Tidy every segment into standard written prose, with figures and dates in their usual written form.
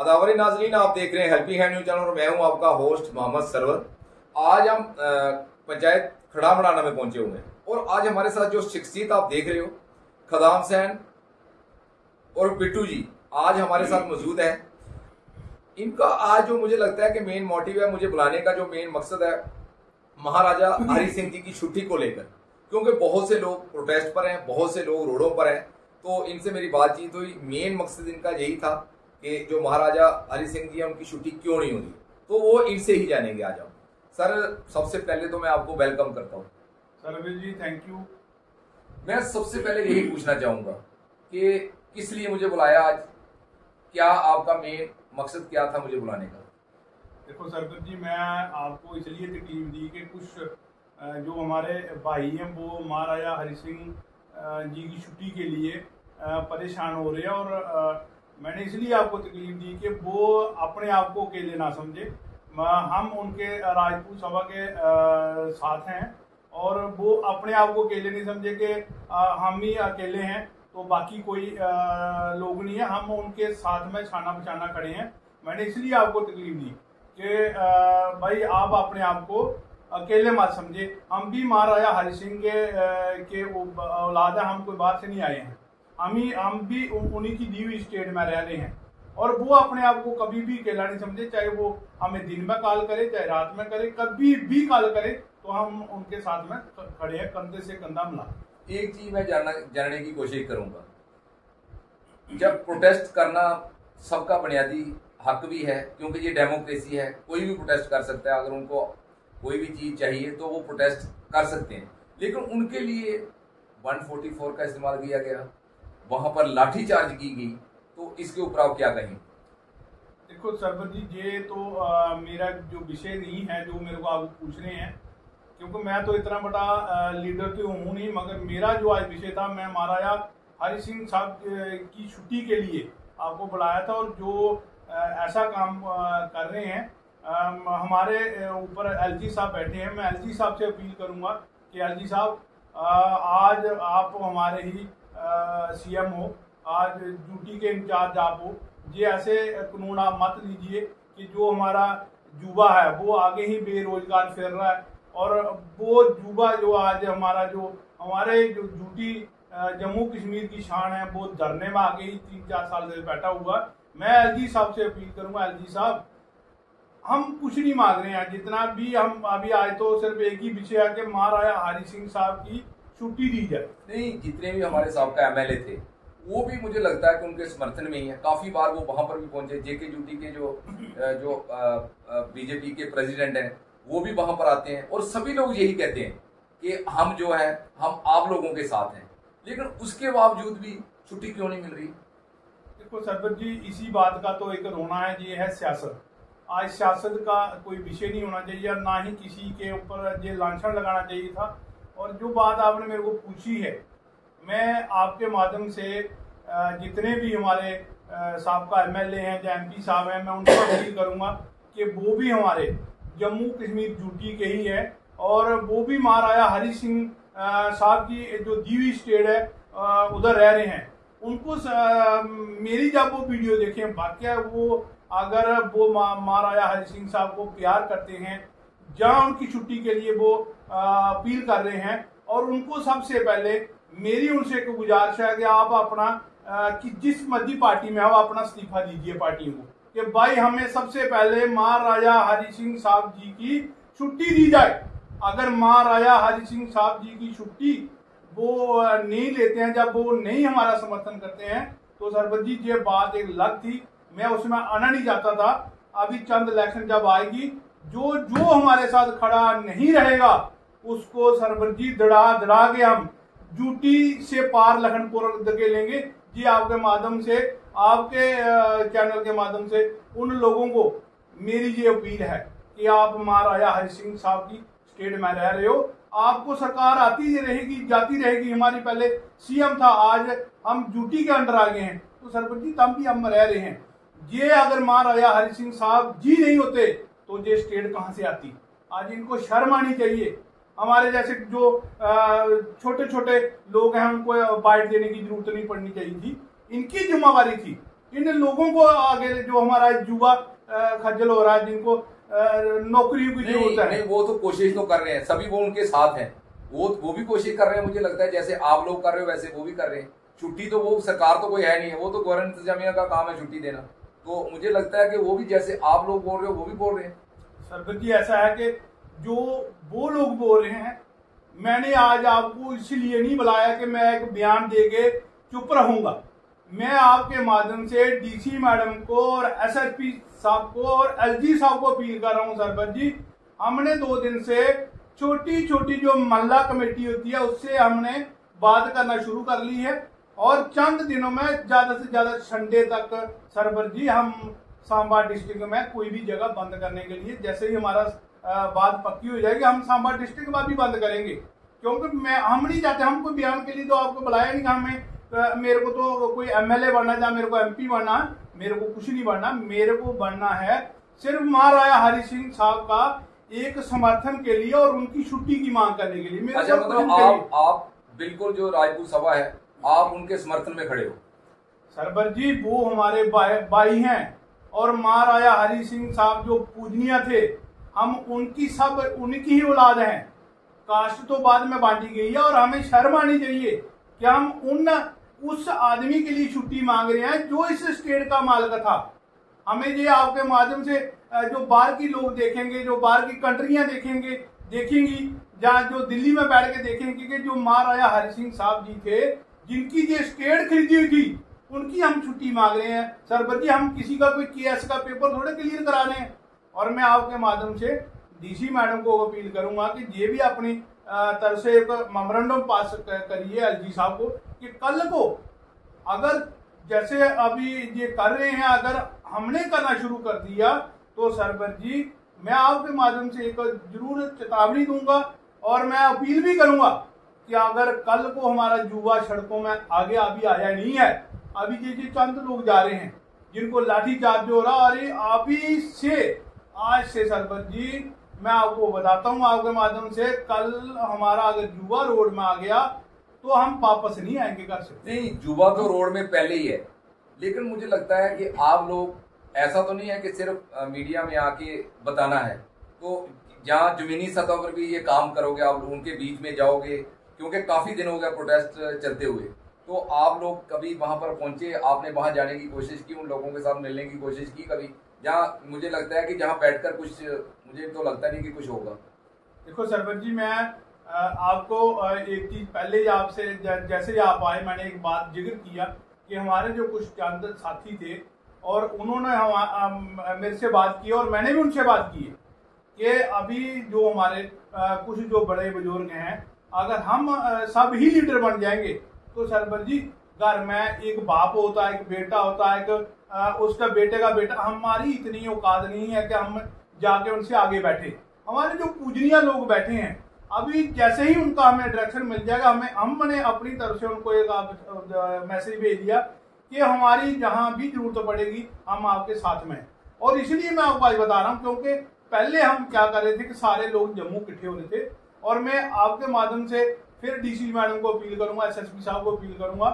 अदावरी नाजरीन, आप देख रहे हैं हेल्पिंग हैंड न्यूज चैनल और मैं हूं आपका होस्ट मोहम्मद सरवर। आज हम पंचायत खड़ा मड़ाना में पहुंचे हुए हैं और आज हमारे साथ जो शख्सियत आप देख रहे हो, खदाम सैन और पिट्टू जी आज हमारे साथ मौजूद है। इनका आज जो मुझे लगता है कि मेन मोटिव है, मुझे बुलाने का जो मेन मकसद है, महाराजा हरि सिंह जी की छुट्टी को लेकर, क्योंकि बहुत से लोग प्रोटेस्ट पर हैं, बहुत से लोग रोडों पर हैं। तो इनसे मेरी बातचीत हुई, मेन मकसद इनका यही था कि जो महाराजा हरि सिंह जी हैं उनकी छुट्टी क्यों नहीं हो रही, तो वो इनसे ही जानेंगे। आज हम सर, सबसे पहले तो मैं आपको वेलकम करता हूँ। Sir ji thank you. मैं सबसे पहले यही पूछना चाहूंगा कि किस लिए मुझे बुलाया आज, क्या आपका मेन मकसद क्या था मुझे बुलाने का? देखो सरपंच जी, मैं आपको इसलिए तकलीफ दी कि कुछ जो हमारे भाई हैं वो महाराजा हरि सिंह जी की छुट्टी के लिए परेशान हो रहे हैं और मैंने इसलिए आपको तकलीफ दी कि वो अपने आप को अकेले ना समझे। हम उनके राजपूत सभा के साथ हैं और वो अपने आप को अकेले नहीं समझे कि हम ही अकेले हैं तो बाकी कोई लोग नहीं है, हम उनके साथ में छाना बचाना खड़े हैं। मैंने इसलिए आपको तकलीफ दी कि भाई आप अपने आप को अकेले मत समझे, हम भी महाराजा हरि सिंह के औलाद हैं, हम कोई बाहर से नहीं आए हैं, हम भी उन्हीं की दी हुई स्टेट में रह रहे हैं। और वो अपने आप को कभी भी अकेला नहीं समझे, चाहे वो हमें दिन में कॉल करे चाहे रात में करे, कभी भी कॉल करे तो हम उनके साथ में खड़े हैं, कंधे से कंधा मिला। एक चीज मैं जानने की कोशिश करूंगा, जब प्रोटेस्ट करना सबका बुनियादी हक भी है, क्योंकि ये डेमोक्रेसी है, कोई भी प्रोटेस्ट कर सकता है, अगर उनको कोई भी चीज चाहिए तो वो प्रोटेस्ट कर सकते हैं, लेकिन उनके लिए 144 का इस्तेमाल किया गया, वहां पर लाठीचार्ज की गई, तो इसके ऊपर आप क्या कहेंगे? देखो सरपंच जी, ये तो मेरा जो विषय नहीं है जो मेरे को आप पूछ रहे हैं, क्योंकि मैं तो इतना बड़ा लीडर तो हूँ नहीं, मगर मेरा जो आज विषय था, मैं महाराजा हरि सिंह साहब की छुट्टी के लिए आपको बुलाया था। और जो ऐसा काम कर रहे हैं, हमारे ऊपर एलजी साहब बैठे हैं, मैं एलजी साहब से अपील करूंगा कि एलजी साहब आज आप हमारे ही सीएम हो, आज ड्यूटी के इंचार्ज आप हो, ये ऐसे कानून आप मत लीजिए कि जो हमारा युवा है वो आगे ही बेरोजगार फिर रहा है, और वो युवा जो आज हमारे जो ड्यूटी जम्मू कश्मीर की शान है वो धरने में आगे ही 3-4 साल से बैठा हुआ। मैं एलजी साहब से अपील करूंगा, एलजी साहब हम कुछ नहीं मांग रहे हैं, जितना भी हम अभी आए तो सिर्फ एक ही विषय है कि महाराजा हरि सिंह साहब की छुट्टी दी जाए। नहीं, जितने भी हमारे साहब का एमएलए थे वो भी मुझे लगता है कि उनके समर्थन में ही है। काफी बार वो वहां पर भी पहुंचे, जेके ड्यूटी के जो बीजेपी के प्रेसिडेंट हैं वो भी वहां पर आते हैं, और सभी लोग यही कहते हैं कि हम जो है हम आप लोगों के साथ हैं, लेकिन उसके बावजूद भी छुट्टी क्यों नहीं मिल रही? देखो सरपंच जी, इसी बात का तो एक रोना है, ये है सियासत। आज सियासत का कोई विषय नहीं होना चाहिए और ना ही किसी के ऊपर ये लांछन लगाना चाहिए था। और जो बात आपने मेरे को पूछी है, मैं आपके माध्यम से जितने भी हमारे साबका एमएलए हैं या एमपी साहब हैं, मैं उनको अपील करूंगा कि वो भी हमारे जम्मू कश्मीर ड्यूटी के ही है और वो भी महाराजा हरि सिंह साहब की जो दी हुई स्टेट है उधर रह रहे हैं। उनको मेरी जब वो वीडियो देखें, वाकया वो अगर वो महाराजा हरि सिंह साहब को प्यार करते हैं, जहां उनकी छुट्टी के लिए वो अपील कर रहे हैं, और उनको सबसे पहले मेरी उनसे एक गुजारिश है कि आप अपना कि जिस मर्जी पार्टी में आप अपना इस्तीफा दीजिए पार्टी को, कि भाई हमें सबसे पहले महाराजा हरि सिंह साहब जी की छुट्टी दी जाए। अगर महाराजा हरि सिंह साहब जी की छुट्टी वो नहीं लेते हैं, जब वो नहीं हमारा समर्थन करते हैं, तो सरपंच जी ये बात एक अलग थी, मैं उसमें आना नहीं चाहता था। अभी चंद इलेक्शन जब आएगी, जो हमारे साथ खड़ा नहीं रहेगा उसको सरपंच जी दड़ा के हम ड्यूटी से पार लखनपुर के लेंगे जी। आपके माध्यम से, आपके चैनल के माध्यम से उन लोगों को मेरी ये अपील है कि आप महाराजा हरि सिंह साहब की स्टेट में रह रहे हो, आपको सरकार आती रहेगी जाती रहेगी। हमारी पहले सीएम था, आज हम ड्यूटी के अंडर आ गए हैं, तो सरपंच जी तब भी हम रह रहे हैं। ये अगर महाराजा हरि सिंह साहब जी नहीं होते तो ये स्टेट कहां से आती? आज इनको शर्म आनी चाहिए। हमारे जैसे जो छोटे छोटे लोग हैं उनको बाइट देने की जरूरत नहीं पड़नी चाहिए थी, इनकी जिम्मेवारी थी इन लोगों को आगे जो हमारा युवा खज्जल हो रहा है, जिनको नौकरियों की जरूरत है। नहीं, वो तो कोशिश तो कर रहे हैं, सभी वो उनके साथ हैं, वो भी कोशिश कर रहे हैं। मुझे लगता है जैसे आप लोग कर रहे हो वैसे वो भी कर रहे हैं। छुट्टी तो वो सरकार तो कोई है नहीं है, वो तो गवर्नमेंट इंतजामिया का काम है छुट्टी देना। तो मुझे लगता है कि वो भी जैसे आप लोग बोल रहे हो वो भी बोल रहे हैं। सरबत जी ऐसा है कि जो वो लोग बोल रहे हैं, मैंने आज आपको इसलिए नहीं बुलाया कि मैं एक बयान देके चुप रहूंगा। मैं आपके माध्यम से डीसी मैडम को और एसएसपी साहब को और एलजी साहब को अपील कर रहा हूं। सरबत जी, हमने 2 दिन से छोटी छोटी जो मोहल्ला कमेटी होती है उससे हमने बात करना शुरू कर ली है, और चंद दिनों में ज्यादा से ज्यादा संडे तक सरबत जी हम सांबा डिस्ट्रिक्ट में कोई भी जगह बंद करने के लिए, जैसे ही हमारा बात पक्की हो जाएगी, हम सांबा डिस्ट्रिक्ट में भी बंद करेंगे। क्योंकि हम नहीं चाहते, हम कोई बयान के लिए तो आपको बुलाया नहीं। हमें मेरे को तो कोई एमएलए बनना या मेरे को एमपी बनना, मेरे को कुछ नहीं बनना। मेरे को बनना है सिर्फ महाराजा हरि सिंह साहब का एक समर्थन के लिए और उनकी छुट्टी की मांग करने के लिए। अच्छा, मतलब आप बिल्कुल जो राजपूत सभा है आप उनके समर्थन में खड़े हो। सरबर जी, वो हमारे भाई हैं, और महाराजा हरि सिंह साहब जो पूजनीय थे, हम उनकी ही औलाद हैं। कास्ट तो बाद में बांटी गई है, और हमें शर्म आनी चाहिए कि हम उस आदमी के लिए छुट्टी मांग रहे हैं जो इस स्टेट का मालिक था। हमें ये आपके माध्यम से जो बाहर की लोग देखेंगे, जो बाहर की कंट्रियां देखेंगी, जहाँ जो दिल्ली में बैठ के देखेंगे कि जो महाराजा हरि सिंह साहब जी थे, जिनकी ये स्टेट खरीदी हुई थी, उनकी हम छुट्टी मांग रहे हैं। सरबर जी, हम किसी का कोई केस का पेपर थोड़े क्लियर करा रहे हैं। और मैं आपके माध्यम से डीसी मैडम को अपील करूंगा कि ये भी अपनी तरफ से एक मेमोरेंडम पास करिए एलजी साहब को कि कल को अगर जैसे अभी ये कर रहे हैं, अगर हमने करना शुरू कर दिया तो सरबर जी, मैं आपके माध्यम से एक जरूर चेतावनी दूंगा, और मैं अपील भी करूंगा कि अगर कल को हमारा युवा सड़कों में आगे अभी आया नहीं है, अभी ये चंद लोग जा रहे हैं जिनको लाठीचार्ज हो रहा, अरे अभी से आज से सरबर जी मैं आपको बताता हूं आपके माध्यम से, कल हमारा अगर युवा रोड में आ गया तो हम वापस नहीं आएंगे घर से। नहीं, युवा तो रोड में पहले ही है, लेकिन मुझे लगता है कि आप लोग ऐसा तो नहीं है कि सिर्फ मीडिया में आके बताना है, तो जहाँ जमीनी सतह पर भी ये काम करोगे, आप उनके बीच में जाओगे, क्योंकि काफी दिन हो गया प्रोटेस्ट चलते हुए। तो आप लोग कभी वहां पर पहुंचे, आपने वहां जाने की कोशिश की, उन लोगों के साथ मिलने की कोशिश की कभी, जहाँ मुझे लगता है कि जहाँ बैठकर कुछ, मुझे तो लगता नहीं कि कुछ होगा। देखो सरवर जी, मैं आपको एक चीज पहले ही आपसे जैसे ही आप आए मैंने एक बात जिक्र किया कि हमारे जो कुछ चंद साथी थे और उन्होंने मेरे से बात की और मैंने भी उनसे बात की कि अभी जो हमारे कुछ जो बड़े बुजुर्ग हैं, अगर हम सब ही लीडर बन जाएंगे तो सरवर जी, घर में एक बाप होता है, एक बेटा होता है, एक उसका बेटे का बेटा, हमारी इतनी औकात नहीं है कि हम जाके उनसे आगे बैठे। हमारे जो पूजनीय लोग बैठे हैं, अभी जैसे ही उनका हमें डायरेक्शन मिल जाएगा, हमने अपनी तरफ से उनको एक मैसेज भेज दिया कि हमारी जहां भी जरूरत पड़ेगी हम आपके साथ में। और इसलिए मैं आपको आज बता रहा हूं क्योंकि पहले हम क्या कर रहे थे कि सारे लोग जम्मू इकट्ठे हो रहे थे, और मैं आपके माध्यम से फिर डीसी मैडम को अपील करूंगा, एसएसपी साहब को अपील करूंगा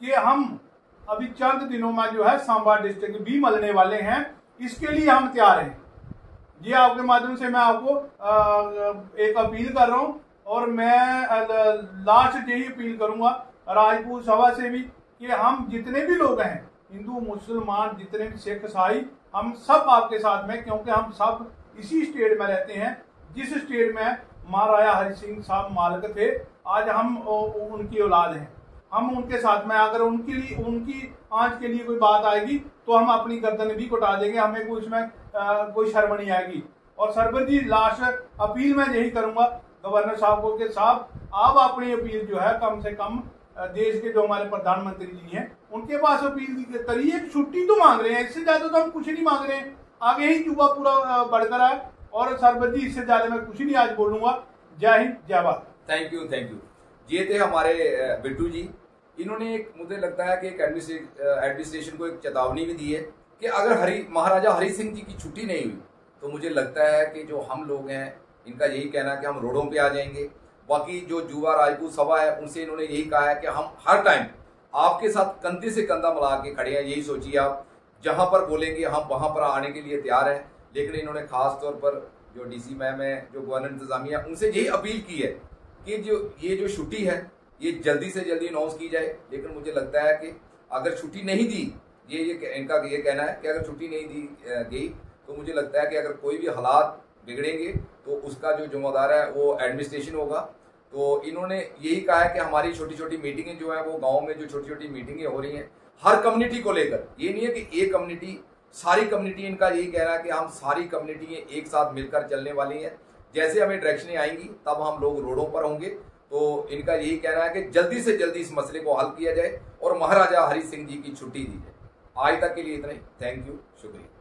कि हम अभी चंद दिनों में जो है सांबा डिस्ट्रिक्ट भी मलने वाले हैं, इसके लिए हम तैयार हैं। ये आपके माध्यम से मैं आपको एक अपील कर रहा हूं, और मैं लास्ट यही अपील करूंगा राजपूत सभा से भी कि हम जितने भी लोग हैं, हिंदू मुसलमान जितने भी सिख ईसाई, हम सब आपके साथ में, क्योंकि हम सब इसी स्टेट में रहते हैं जिस स्टेट में महाराजा हरि सिंह साहब मालिक थे। आज हम उनकी औलाद हैं, हम उनके साथ में, अगर उनकी आंच के लिए कोई बात आएगी तो हम अपनी गर्दन भी कटा देंगे, हमें कोई उसमें कोई शर्म नहीं आएगी। और सरवर जी, लास्ट अपील मैं यही करूंगा गवर्नर साहब को कि साहब आप अपनी अपील जो है कम से कम देश के जो हमारे प्रधानमंत्री जी हैं उनके पास अपील करिए। छुट्टी तो मांग रहे हैं, इससे ज्यादा तो हम कुछ नहीं मांग रहे हैं, आगे ही युवा पूरा बढ़कर आए। और सरवर जी, इससे ज्यादा मैं कुछ नहीं आज बोलूंगा। जय हिंद, जय Bharat. Thank you, thank you. ये थे हमारे बिट्टू जी। इन्होंने एक, मुझे लगता है कि एक एडमिनिस्ट्रेशन को एक चेतावनी भी दी है कि अगर महाराजा हरि सिंह जी की छुट्टी नहीं हुई तो मुझे लगता है कि जो हम लोग हैं इनका यही कहना है कि हम रोडों पे आ जाएंगे। बाकी जो युवा राजपूत सभा है उनसे इन्होंने यही कहा है कि हम हर टाइम आपके साथ कंधे से कंधा मिला के खड़े हैं। यही सोचिए आप, जहां पर बोलेंगे हम वहां पर आने के लिए तैयार हैं। लेकिन इन्होंने खास तौर पर जो डीसी मैम है, जो गवर्नर इंतजामिया, उनसे यही अपील की है कि ये जो छुट्टी है ये जल्दी से जल्दी अनाउंस की जाए। लेकिन मुझे लगता है कि अगर छुट्टी नहीं दी, ये इनका ये कहना है कि अगर छुट्टी नहीं दी गई तो मुझे लगता है कि अगर कोई भी हालात बिगड़ेंगे तो उसका जो जिम्मेदार है वो एडमिनिस्ट्रेशन होगा। तो इन्होंने यही कहा है कि हमारी छोटी छोटी मीटिंगें जो है वो गांव में जो छोटी छोटी मीटिंगें हो रही हैं हर कम्युनिटी को लेकर, ये नहीं है कि एक कम्युनिटी, सारी कम्युनिटी, इनका यही कहना है कि हम सारी कम्युनिटी एक साथ मिलकर चलने वाली हैं। जैसे हमें डायरेक्शनें आएंगी तब हम लोग रोडों पर होंगे। तो इनका यही कहना है कि जल्दी से जल्दी इस मसले को हल किया जाए और महाराजा हरि सिंह जी की छुट्टी दी जाए। आज तक के लिए इतना ही। थैंक यू, शुक्रिया।